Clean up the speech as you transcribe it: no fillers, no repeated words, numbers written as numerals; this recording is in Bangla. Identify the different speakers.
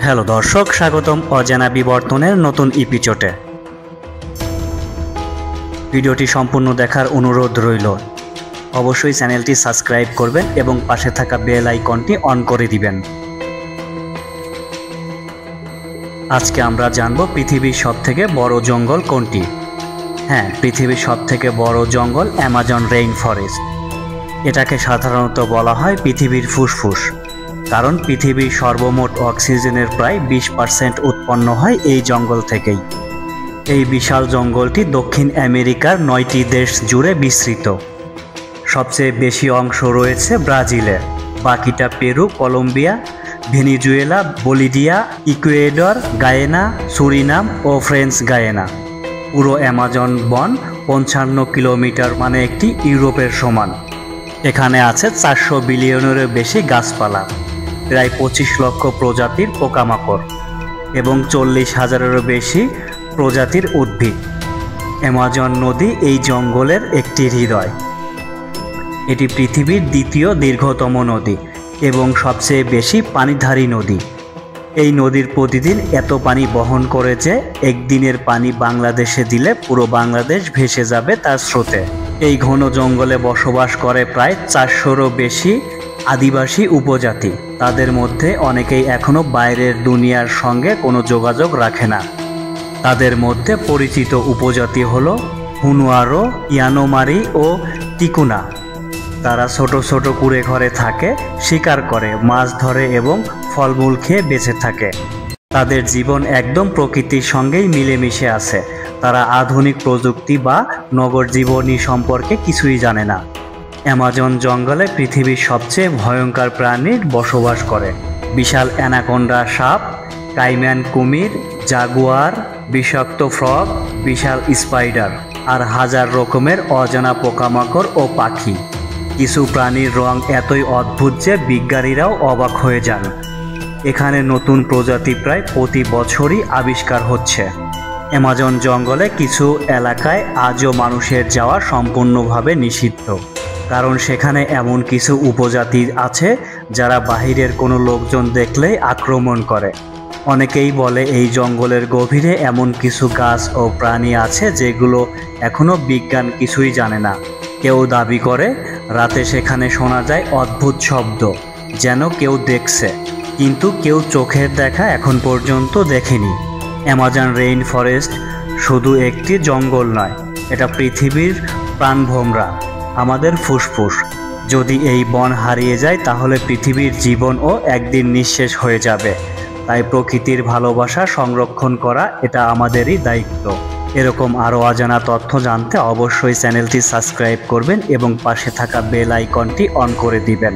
Speaker 1: হ্যালো দর্শক, স্বাগতম অজানা বিবর্তনের নতুন এপিসোডে। ভিডিওটি সম্পূর্ণ দেখার অনুরোধ রইল। অবশ্যই চ্যানেলটি সাবস্ক্রাইব করবেন এবং পাশে থাকা বেল আইকনটি অন করে দিবেন। আজকে আমরা জানব পৃথিবীর সবথেকে বড় জঙ্গল কোনটি। হ্যাঁ, পৃথিবীর সবথেকে বড় জঙ্গল অ্যামাজন রেইন ফরেস্ট। এটাকে সাধারণত বলা হয় পৃথিবীর ফুসফুস, কারণ পৃথিবীর সর্বমোট অক্সিজেনের প্রায় 20% উৎপন্ন হয় এই জঙ্গল থেকেই। এই বিশাল জঙ্গলটি দক্ষিণ আমেরিকার 9টি দেশ জুড়ে বিস্তৃত। সবচেয়ে বেশি অংশ রয়েছে ব্রাজিলে, বাকিটা Peru, Colombia, Venezuela, Bolivia, Ecuador, Guyana, Suriname ও ফ্রেঞ্চ গায়ানা। পুরো অ্যামাজন বন 55 কিলোমিটার, মানে একটি ইউরোপের সমান। এখানে আছে 400 বিলিয়নেরও বেশি গাছপালা, প্রায় 25 লক্ষ প্রজাতির পোকামাকড় এবং 40,000-এরও বেশি প্রজাতির উদ্ভিদ। অ্যামাজন নদী এই জঙ্গলের একটি হৃদয়। এটি পৃথিবীর দ্বিতীয় দীর্ঘতম নদী এবং সবচেয়ে বেশি পানিধারী নদী। এই নদীর প্রতিদিন এত পানি বহন করে যে একদিনের পানি বাংলাদেশে দিলে পুরো বাংলাদেশ ভেসে যাবে তার স্রোতে। এই ঘন জঙ্গলে বসবাস করে প্রায় 400-রও বেশি আদিবাসী উপজাতি। তাদের মধ্যে অনেকেই এখনও বাইরের দুনিয়ার সঙ্গে কোনো যোগাযোগ রাখে না। তাদের মধ্যে পরিচিত উপজাতি হল হুনুয়ারো, ইয়ানোমারি ও টিকুনা। তারা ছোট ছোট কুঁড়ে ঘরে থাকে, শিকার করে, মাছ ধরে এবং ফলমূল খেয়ে বেঁচে থাকে। তাদের জীবন একদম প্রকৃতির সঙ্গেই মিলেমিশে আছে। তারা আধুনিক প্রযুক্তি বা নগর জীবনী সম্পর্কে কিছুই জানে না। অ্যামাজন জঙ্গলে পৃথিবীর সবচেয়ে ভয়ঙ্কর প্রাণী বসবাস করে। বিশাল অ্যানাকোন্ডা সাপ, কাইম্যান কুমির, জাগুয়ার, বিষাক্ত ফ্রগ, বিশাল স্পাইডার আর হাজার রকমের অজানা পোকামাকড় ও পাখি। কিছু প্রাণীর রং এতই অদ্ভুত যে বিজ্ঞানীরাও অবাক হয়ে যান। এখানে নতুন প্রজাতি প্রায় প্রতি বছরই আবিষ্কার হচ্ছে। অ্যামাজন জঙ্গলে কিছু এলাকায় আজও মানুষের যাওয়া সম্পূর্ণভাবে নিষিদ্ধ, কারণ সেখানে এমন কিছু উপজাতি আছে যারা বাহিরের কোনো লোকজন দেখলেই আক্রমণ করে। অনেকেই বলে এই জঙ্গলের গভীরে এমন কিছু গাছ ও প্রাণী আছে যেগুলো এখনও বিজ্ঞান কিছুই জানে না। কেউ দাবি করে রাতে সেখানে শোনা যায় অদ্ভুত শব্দ, যেন কেউ দেখছে, কিন্তু কেউ চোখের দেখা এখন পর্যন্ত দেখেনি। অ্যামাজন রেইন ফরেস্ট শুধু একটি জঙ্গল নয়, এটা পৃথিবীর প্রাণভোমরা, আমাদের ফুসফুস। যদি এই বন হারিয়ে যায় তাহলে পৃথিবীর জীবনও একদিন নিঃশেষ হয়ে যাবে। তাই প্রকৃতির ভালোবাসা সংরক্ষণ করা এটা আমাদেরই দায়িত্ব। এরকম আরও অজানা তথ্য জানতে অবশ্যই চ্যানেলটি সাবস্ক্রাইব করবেন এবং পাশে থাকা বেল আইকনটি অন করে দিবেন।